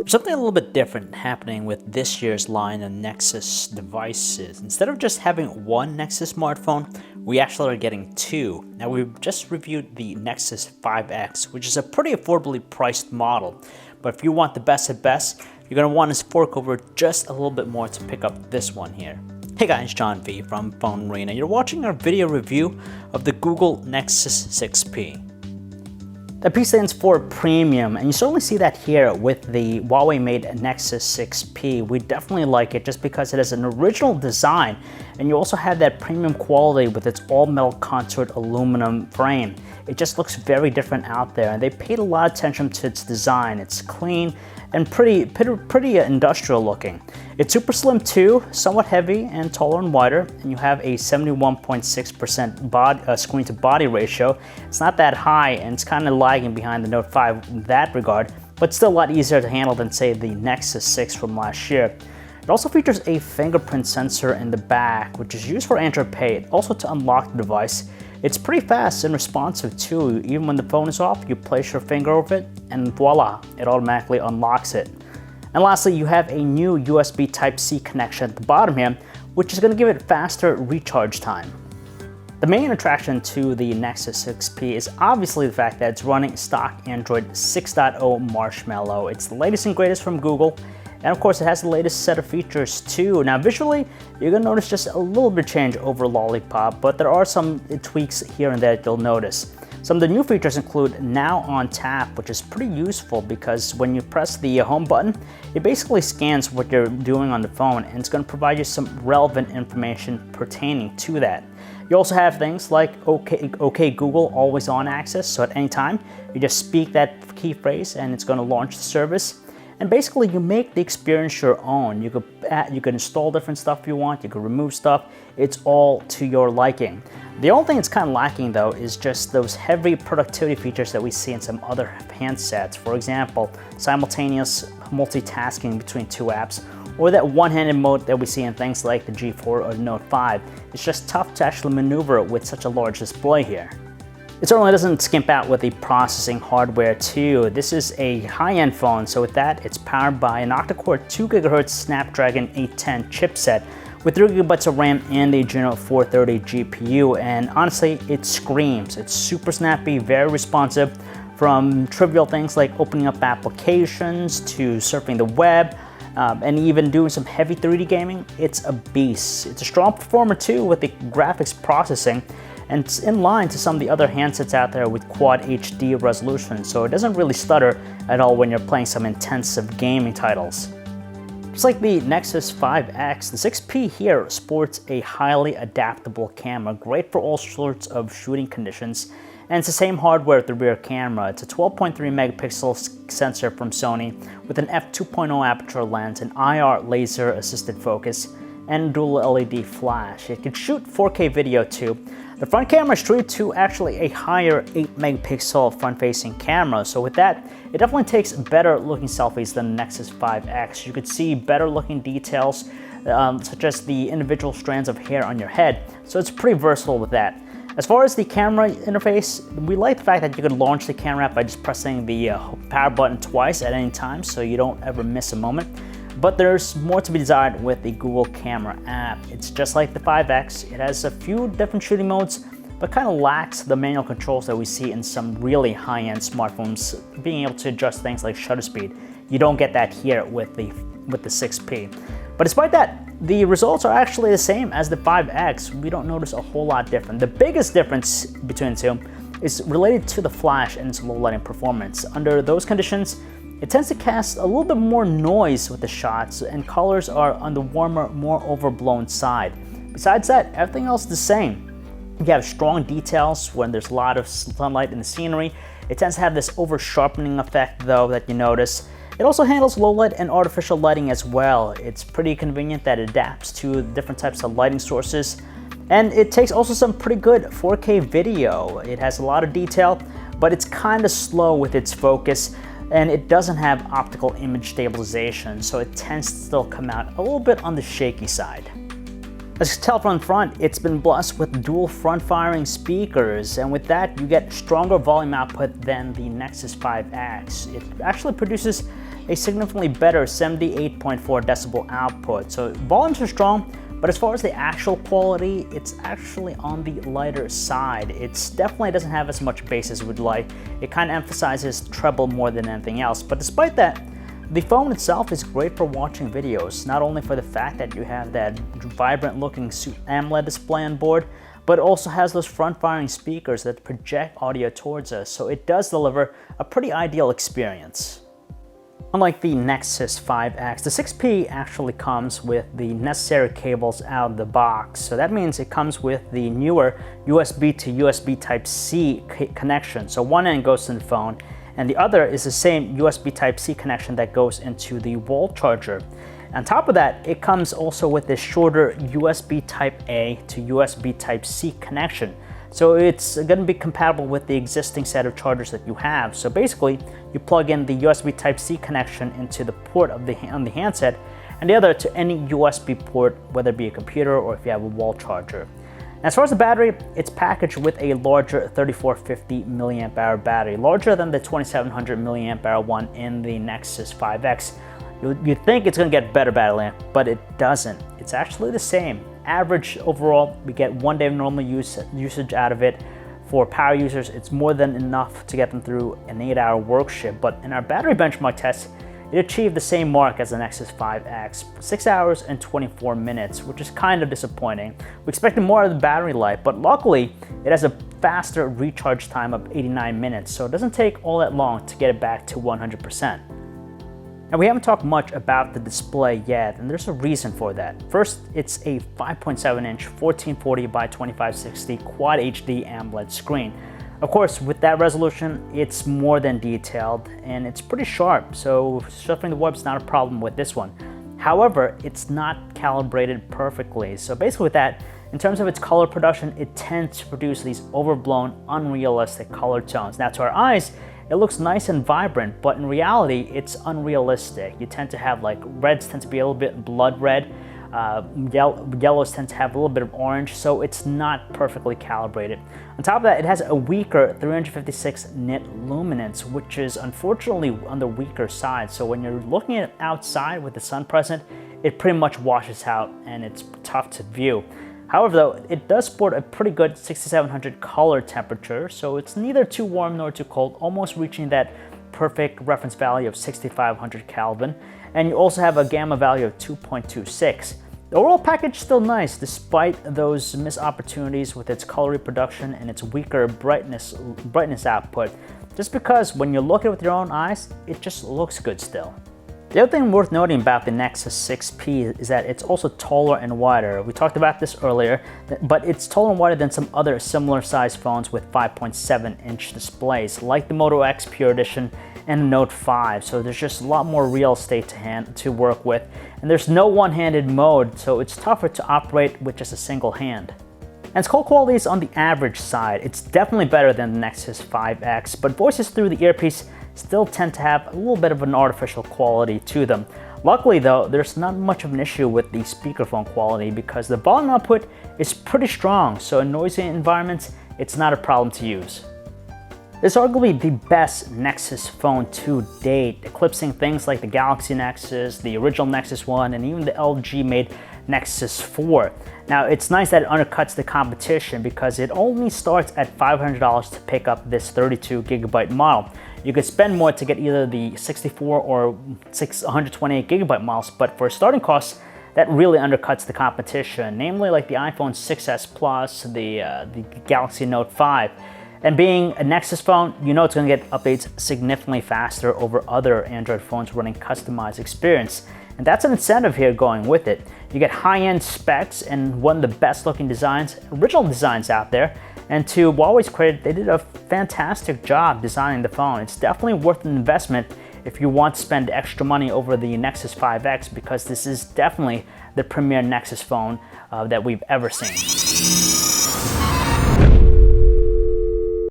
Something a little bit different happening with this year's line of Nexus devices. Instead of just having one Nexus smartphone, we actually are getting two. Now, we've just reviewed the Nexus 5X, which is a pretty affordably priced model. But if you want the best of best, you're going to want to fork over just a little bit more to pick up this one here. Hey guys, John V from PhoneArena. You're watching our video review of the Google Nexus 6P. The P stands for premium, and you certainly see that here with the Huawei-made Nexus 6P. We definitely like it just because it has an original design, and you also have that premium quality with its all-metal contoured aluminum frame. It just looks very different out there, and they paid a lot of attention to its design. It's clean and pretty industrial looking. It's super slim too, somewhat heavy and taller and wider, and you have a 71.6% screen to body ratio. It's not that high, and it's kind of lagging behind the Note 5 in that regard, but still a lot easier to handle than say the Nexus 6 from last year. It also features a fingerprint sensor in the back, which is used for Android Pay, also to unlock the device. It's pretty fast and responsive too. Even when the phone is off, you place your finger over it and voila, it automatically unlocks it. And lastly, you have a new USB Type-C connection at the bottom here, which is going to give it faster recharge time. The main attraction to the Nexus 6P is obviously the fact that it's running stock Android 6.0 Marshmallow. It's the latest and greatest from Google. And of course, it has the latest set of features too. Now visually, you're gonna notice just a little bit change over Lollipop, but there are some tweaks here and there that you'll notice. Some of the new features include Now on Tap, which is pretty useful because when you press the home button, it basically scans what you're doing on the phone, and it's gonna provide you some relevant information pertaining to that. You also have things like OK Google Always On Access, so at any time, you just speak that key phrase and it's gonna launch the service. And basically, you make the experience your own. You could install different stuff you want, you could remove stuff. It's all to your liking. The only thing that's kind of lacking though is just those heavy productivity features that we see in some other handsets. For example, simultaneous multitasking between two apps, or that one-handed mode that we see in things like the G4 or the Note 5. It's just tough to actually maneuver with such a large display here. It certainly doesn't skimp out with the processing hardware too. This is a high-end phone, so with that, it's powered by an octa-core 2 GHz Snapdragon 810 chipset with 3 GB of RAM and a Adreno 430 GPU, and honestly, it screams. It's super snappy, very responsive, from trivial things like opening up applications to surfing the web, and even doing some heavy 3D gaming. It's a beast. It's a strong performer too with the graphics processing, and it's in line to some of the other handsets out there with Quad HD resolution, so it doesn't really stutter at all when you're playing some intensive gaming titles. Just like the Nexus 5X, the 6P here sports a highly adaptable camera, great for all sorts of shooting conditions, and it's the same hardware with the rear camera. It's a 12.3 megapixel sensor from Sony with an f2.0 aperture lens, an IR laser assisted focus, and dual LED flash. It can shoot 4K video too. The front camera is treated to actually a higher 8 megapixel front-facing camera, so with that, it definitely takes better looking selfies than the Nexus 5X. You could see better looking details, such as the individual strands of hair on your head, so it's pretty versatile with that. As far as the camera interface, we like the fact that you could launch the camera app by just pressing the power button twice at any time, so you don't ever miss a moment. But there's more to be desired with the Google Camera app. It's just like the 5X. It has a few different shooting modes, but kind of lacks the manual controls that we see in some really high-end smartphones, being able to adjust things like shutter speed. You don't get that here with the 6P. But despite that, the results are actually the same as the 5X. We don't notice a whole lot different. The biggest difference between the two is related to the flash and its low lighting performance. Under those conditions, it tends to cast a little bit more noise with the shots, and colors are on the warmer, more overblown side. Besides that, everything else is the same. You have strong details when there's a lot of sunlight in the scenery. It tends to have this over-sharpening effect though that you notice. It also handles low light and artificial lighting as well. It's pretty convenient that it adapts to different types of lighting sources. And it takes also some pretty good 4K video. It has a lot of detail, but it's kind of slow with its focus, and it doesn't have optical image stabilization, so it tends to still come out a little bit on the shaky side. As you can tell from the front, it's been blessed with dual front-firing speakers, and with that, you get stronger volume output than the Nexus 5X. It actually produces a significantly better 78.4 decibel output, so volumes are strong, but as far as the actual quality, it's actually on the lighter side. It definitely doesn't have as much bass as we'd like. It kind of emphasizes treble more than anything else, but despite that, the phone itself is great for watching videos, not only for the fact that you have that vibrant looking AMOLED display on board, but it also has those front-firing speakers that project audio towards us, so it does deliver a pretty ideal experience. Unlike the Nexus 5X, the 6P actually comes with the necessary cables out of the box. So that means it comes with the newer USB to USB Type-C connection. So one end goes to the phone, and the other is the same USB Type-C connection that goes into the wall charger. On top of that, it comes also with this shorter USB Type-A to USB Type-C connection. So it's going to be compatible with the existing set of chargers that you have. So basically, you plug in the USB Type-C connection into the port of on the handset, and the other to any USB port, whether it be a computer or if you have a wall charger. As far as the battery, it's packaged with a larger 3450 mAh battery, larger than the 2700 mAh one in the Nexus 5X. You'd think it's going to get better battery life, but it doesn't. It's actually the same. Average overall, we get 1 day of normal usage out of it. For power users, it's more than enough to get them through an 8-hour work shift, but in our battery benchmark test, it achieved the same mark as the Nexus 5X, 6 hours and 24 minutes, which is kind of disappointing. We expected more of the battery life, but luckily, it has a faster recharge time of 89 minutes, so it doesn't take all that long to get it back to 100%. Now, we haven't talked much about the display yet, and there's a reason for that. First, it's a 5.7-inch 1440 by 2560 Quad HD AMOLED screen. Of course, with that resolution, it's more than detailed, and it's pretty sharp, so surfing the web's not a problem with this one. However, it's not calibrated perfectly, so basically with that, in terms of its color production, it tends to produce these overblown, unrealistic color tones. Now, to our eyes, it looks nice and vibrant, but in reality, it's unrealistic. You tend to have like reds tend to be a little bit blood red, yellows tend to have a little bit of orange, so it's not perfectly calibrated. On top of that, it has a weaker 356 nit luminance, which is unfortunately on the weaker side. So when you're looking at it outside with the sun present, it pretty much washes out and it's tough to view. However, though, it does sport a pretty good 6700 color temperature, so it's neither too warm nor too cold, almost reaching that perfect reference value of 6500 Kelvin. And you also have a gamma value of 2.26. The overall package is still nice, despite those missed opportunities with its color reproduction and its weaker brightness output, just because when you look at it with your own eyes, it just looks good still. The other thing worth noting about the Nexus 6P is that it's also taller and wider. We talked about this earlier, but it's taller and wider than some other similar sized phones with 5.7-inch displays, like the Moto X Pure Edition and the Note 5. So there's just a lot more real estate to work with, and there's no one-handed mode, so it's tougher to operate with just a single hand. And its call quality is on the average side. It's definitely better than the Nexus 5X, but voices through the earpiece still tend to have a little bit of an artificial quality to them. Luckily though, there's not much of an issue with the speakerphone quality because the volume output is pretty strong, so in noisy environments, it's not a problem to use. It's arguably the best Nexus phone to date, eclipsing things like the Galaxy Nexus, the original Nexus 1, and even the LG-made Nexus 4. Now, it's nice that it undercuts the competition because it only starts at $500 to pick up this 32GB model. You could spend more to get either the 64 or 128GB models, but for starting costs, that really undercuts the competition, namely like the iPhone 6s Plus, the Galaxy Note 5. And being a Nexus phone, you know it's going to get updates significantly faster over other Android phones running customized experience. And that's an incentive here going with it. You get high-end specs and one of the best looking designs, original designs out there. And to Huawei's credit, they did a fantastic job designing the phone. It's definitely worth an investment if you want to spend extra money over the Nexus 5X, because this is definitely the premier Nexus phone that we've ever seen.